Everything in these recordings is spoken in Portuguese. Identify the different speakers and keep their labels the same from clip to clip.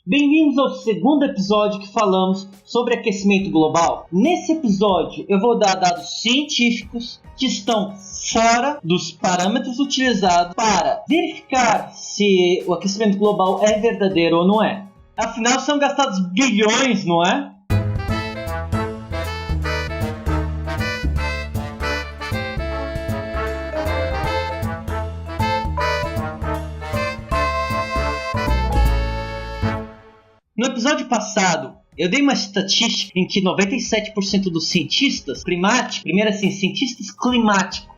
Speaker 1: Bem-vindos ao segundo episódio que falamos sobre aquecimento global. Nesse episódio eu vou dar dados científicos que estão fora dos parâmetros utilizados para verificar se o aquecimento global é verdadeiro ou não é. Afinal, são gastados bilhões, não é? No episódio passado, eu dei uma estatística em que 97% dos cientistas climáticos, cientistas climáticos,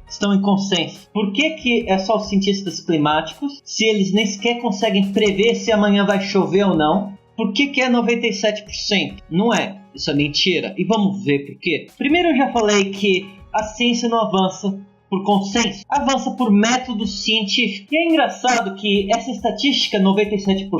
Speaker 1: estão em consenso. Por que é só os cientistas climáticos, se eles nem sequer conseguem prever se amanhã vai chover ou não? Por que é 97%? Não é. Isso é mentira. E vamos ver por quê. Primeiro eu já falei que a ciência não avança por consenso, avança por método científico. E é engraçado que essa estatística, 97%,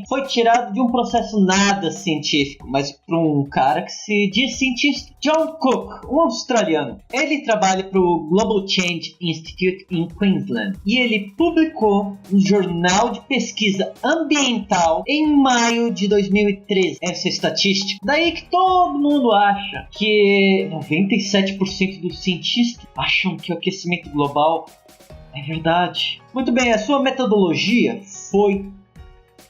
Speaker 1: foi tirada de um processo nada científico, mas por um cara que se diz cientista. John Cook, um australiano. Ele trabalha para o Global Change Institute em Queensland. E ele publicou no Jornal de Pesquisa Ambiental em maio de 2013 essa estatística. Daí que todo mundo acha que 97% dos cientistas acham que o aquecimento global é verdade. Muito bem, a sua metodologia foi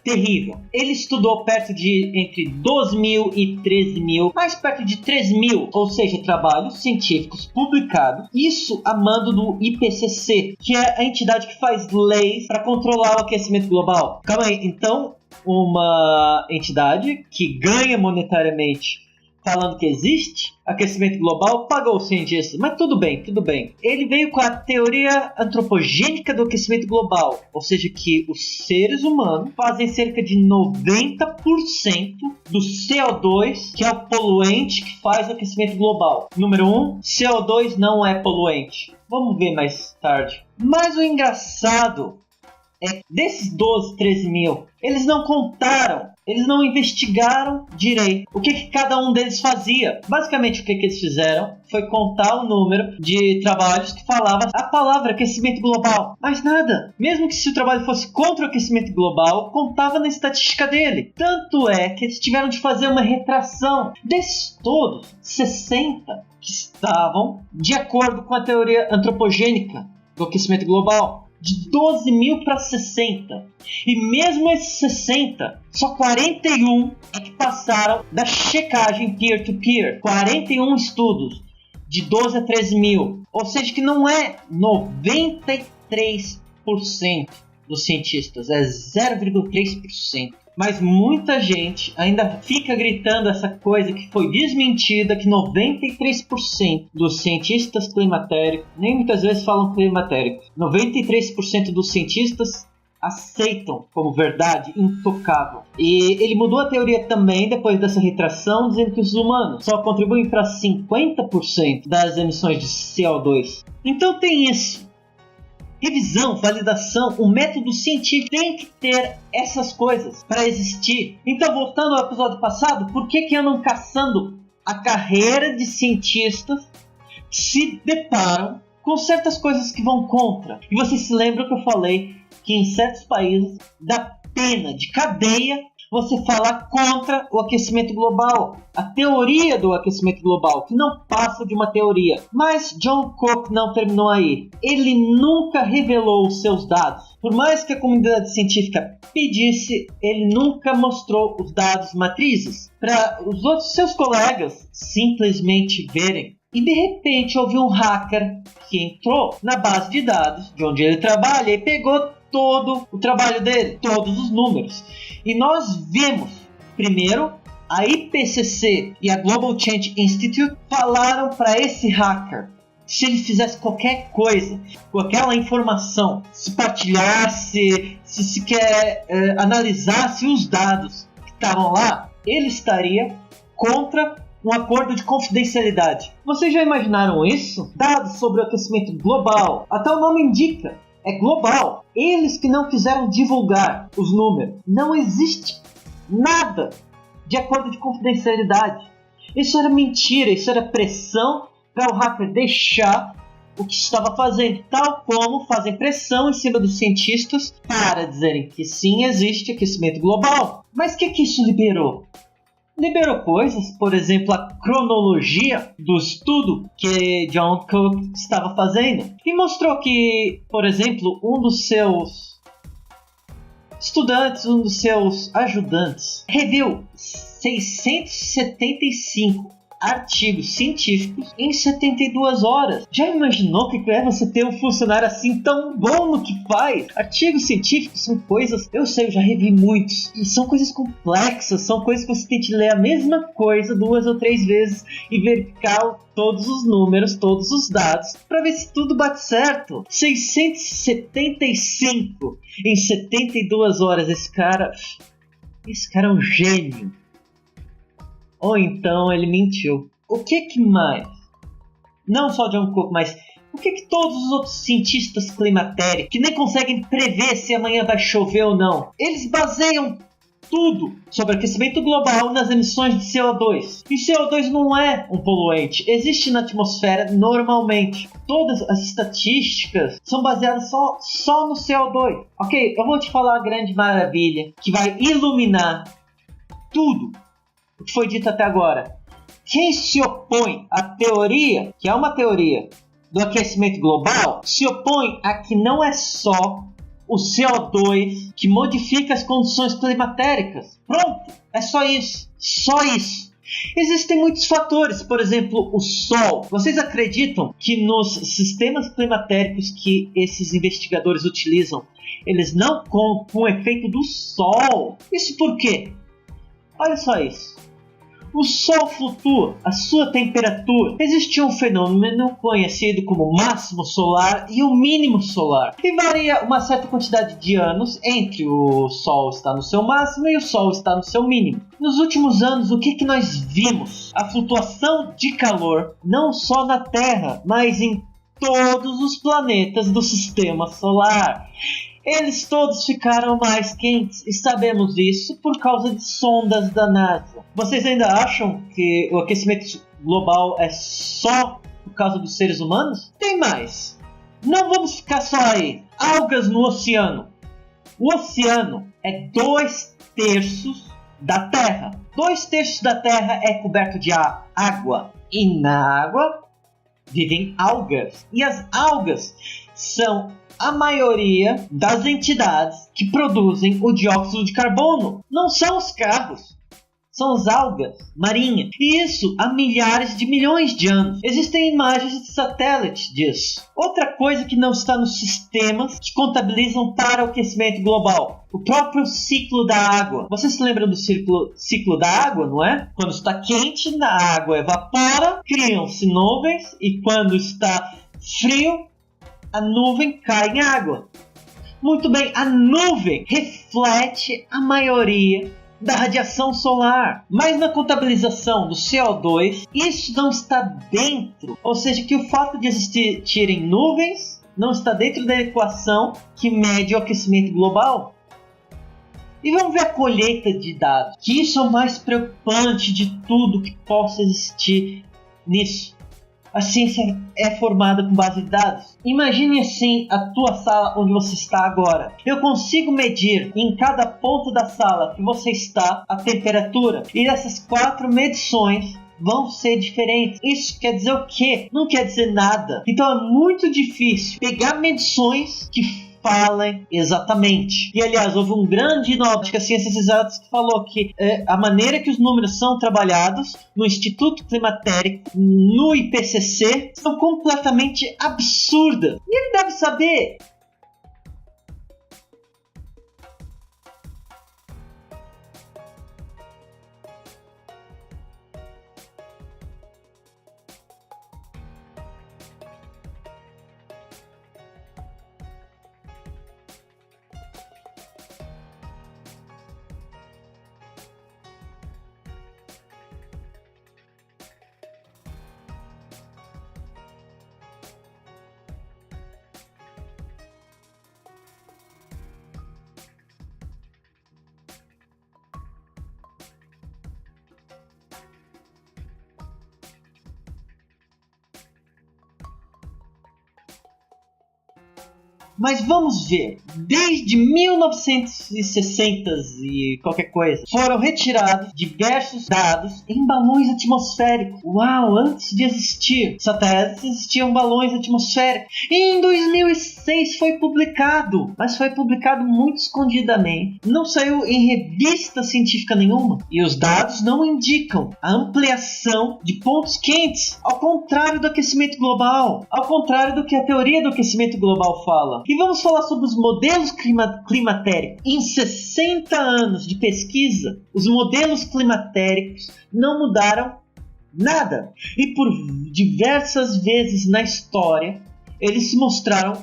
Speaker 1: terrível. Ele estudou entre 12 mil e 13 mil, mais perto de 3 mil, ou seja, trabalhos científicos publicados, isso a mando do IPCC, que é a entidade que faz leis para controlar o aquecimento global. Calma aí, então uma entidade que ganha monetariamente falando que existe aquecimento global, pagou os cientistas. Mas tudo bem. Ele veio com a teoria antropogênica do aquecimento global. Ou seja, que os seres humanos fazem cerca de 90% do CO2, que é o poluente que faz o aquecimento global. Número 1, CO2 não é poluente. Vamos ver mais tarde. Mas o engraçado é desses 12, 13 mil, eles não contaram, eles não investigaram direito o que cada um deles fazia. Basicamente o que eles fizeram foi contar o número de trabalhos que falavam a palavra aquecimento global. Mais nada. Mesmo que se o trabalho fosse contra o aquecimento global, contava na estatística dele. Tanto é que eles tiveram de fazer uma retração. Desses todos, 60 que estavam de acordo com a teoria antropogênica do aquecimento global. De 12 mil para 60. E mesmo esses 60, só 41 é que passaram da checagem peer-to-peer. 41 estudos, de 12 a 13 mil. Ou seja, que não é 93% dos cientistas, é 0,3%. Mas muita gente ainda fica gritando essa coisa que foi desmentida, que 93% dos cientistas climatéricos, nem muitas vezes falam climatéricos, 93% dos cientistas aceitam como verdade intocável. E ele mudou a teoria também depois dessa retração, dizendo que os humanos só contribuem para 50% das emissões de CO2. Então tem isso. Revisão, validação, o método científico tem que ter essas coisas para existir. Então, voltando ao episódio passado, por que andam caçando a carreira de cientistas que se deparam com certas coisas que vão contra? E vocês se lembram que eu falei que em certos países dá pena de cadeia você falar contra o aquecimento global, a teoria do aquecimento global, que não passa de uma teoria. Mas John Cook não terminou aí. Ele nunca revelou os seus dados. Por mais que a comunidade científica pedisse, ele nunca mostrou os dados matrizes para os outros seus colegas simplesmente verem. E de repente houve um hacker que entrou na base de dados de onde ele trabalha e pegou todo o trabalho dele, todos os números. E nós vimos, primeiro, a IPCC e a Global Change Institute falaram para esse hacker se ele fizesse qualquer coisa com aquela informação, se partilhasse, se sequer analisasse os dados que estavam lá, ele estaria contra um acordo de confidencialidade. Vocês já imaginaram isso? Dados sobre o aquecimento global, até o nome indica. É global. Eles que não quiseram divulgar os números. Não existe nada de acordo de confidencialidade. Isso era mentira, isso era pressão para o hacker deixar o que estava fazendo, tal como fazem pressão em cima dos cientistas para dizerem que sim, existe aquecimento global. Mas o que isso liberou? Liberou coisas, por exemplo, a cronologia do estudo que John Cook estava fazendo. E mostrou que, por exemplo, um dos seus estudantes, um dos seus ajudantes, reviu 675 artigos científicos em 72 horas. Já imaginou o que é você ter um funcionário assim tão bom no que faz? Artigos científicos são coisas, eu sei, eu já revi muitos, e são coisas complexas, são coisas que você tem que ler a mesma coisa 2 ou 3 vezes e verificar todos os números, todos os dados, para ver se tudo bate certo. 675 em 72 horas, esse cara é um gênio. Ou então ele mentiu. O que mais? Não só John Cook, mas o que todos os outros cientistas climatéricos, que nem conseguem prever se amanhã vai chover ou não, eles baseiam tudo sobre aquecimento global nas emissões de CO2. E CO2 não é um poluente, existe na atmosfera normalmente. Todas as estatísticas são baseadas só no CO2. Ok, eu vou te falar a grande maravilha que vai iluminar tudo o que foi dito até agora. Quem se opõe à teoria, que é uma teoria do aquecimento global, se opõe a que não é só o CO2 que modifica as condições climatéricas. Pronto, é só isso. Só isso. Existem muitos fatores, por exemplo, o Sol. Vocês acreditam que nos sistemas climatéricos que esses investigadores utilizam, eles não contam com o efeito do Sol? Isso por quê? Olha só isso. O Sol flutua a sua temperatura. Existe um fenômeno conhecido como máximo solar e o mínimo solar, que varia uma certa quantidade de anos entre o Sol estar no seu máximo e o Sol estar no seu mínimo. Nos últimos anos, o que nós vimos? A flutuação de calor, não só na Terra, mas em todos os planetas do sistema solar. Eles todos ficaram mais quentes, e sabemos isso por causa de sondas da NASA. Vocês ainda acham que o aquecimento global é só por causa dos seres humanos? Tem mais. Não vamos ficar só aí. Algas no oceano. O oceano é 2/3 da Terra. 2/3 da Terra é coberto de água. E na água vivem algas. E as algas são a maioria das entidades que produzem o dióxido de carbono. Não são os carros, são as algas marinhas. E isso há milhares de milhões de anos. Existem imagens de satélite disso. Outra coisa que não está nos sistemas que contabilizam para o aquecimento global: o próprio ciclo da água. Vocês se lembram do ciclo da água, não é? Quando está quente, a água evapora, criam-se nuvens, e quando está frio, a nuvem cai em água. Muito bem, a nuvem reflete a maioria da radiação solar. Mas na contabilização do CO2, isso não está dentro. Ou seja, que o fato de existirem nuvens não está dentro da equação que mede o aquecimento global. E vamos ver a colheita de dados, que isso é o mais preocupante de tudo que possa existir nisso. A ciência é formada com base de dados. Imagine assim a tua sala onde você está agora. Eu consigo medir em cada ponto da sala que você está a temperatura. E essas 4 medições vão ser diferentes. Isso quer dizer o quê? Não quer dizer nada. Então é muito difícil pegar medições que falem exatamente. E aliás, houve um grande nobre de ciências exatas que falou que a maneira que os números são trabalhados no Instituto Climatérico, no IPCC, são completamente absurdas. E ele deve saber. Mas vamos ver, desde 1960 e qualquer coisa, foram retirados diversos dados em balões atmosféricos. Uau, antes de existir satélites, existiam balões atmosféricos. E em 2006 foi publicado, mas foi publicado muito escondidamente. Não saiu em revista científica nenhuma. E os dados não indicam a ampliação de pontos quentes, ao contrário do aquecimento global, ao contrário do que a teoria do aquecimento global fala. E vamos falar sobre os modelos climatéricos. Em 60 anos de pesquisa, os modelos climatéricos não mudaram nada. E por diversas vezes na história, eles se mostraram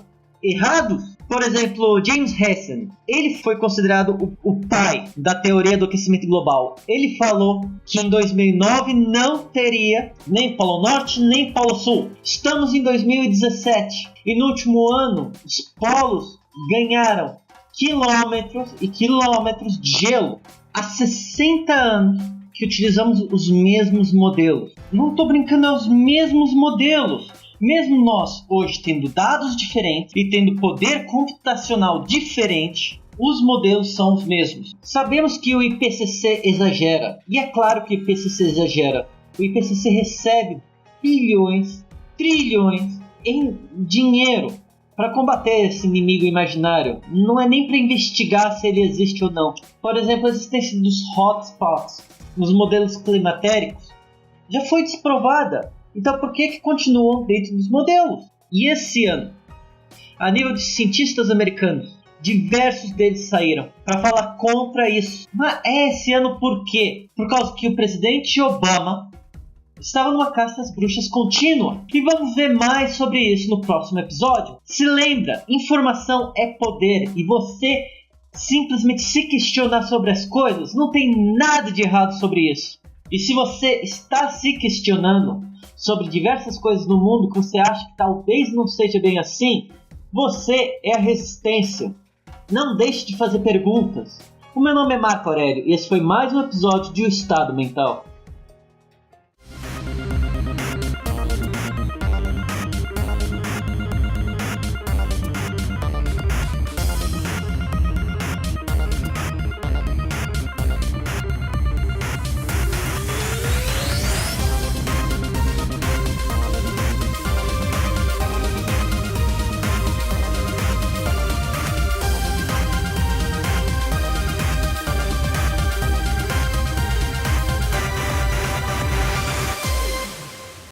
Speaker 1: errados. Por exemplo, James Hansen, ele foi considerado o pai da teoria do aquecimento global. Ele falou que em 2009 não teria nem Polo Norte nem Polo Sul. Estamos em 2017 e no último ano os polos ganharam quilômetros e quilômetros de gelo. Há 60 anos que utilizamos os mesmos modelos. Não estou brincando, é os mesmos modelos. Mesmo nós hoje tendo dados diferentes e tendo poder computacional diferente, os modelos são os mesmos. Sabemos que o IPCC exagera, e é claro que o IPCC exagera. O IPCC recebe bilhões, trilhões em dinheiro para combater esse inimigo imaginário. Não é nem para investigar se ele existe ou não. Por exemplo, a existência dos hotspots nos modelos climatéricos já foi desprovada. Então por que continuam dentro dos modelos? E esse ano, a nível de cientistas americanos, diversos deles saíram para falar contra isso. Mas esse ano por quê? Por causa que o presidente Obama estava numa caça às bruxas contínua. E vamos ver mais sobre isso no próximo episódio. Se lembra, informação é poder. E você simplesmente se questionar sobre as coisas, não tem nada de errado sobre isso. E se você está se questionando sobre diversas coisas no mundo que você acha que talvez não seja bem assim, você é a resistência. Não deixe de fazer perguntas. O meu nome é Marco Aurélio e esse foi mais um episódio de O Estado Mental.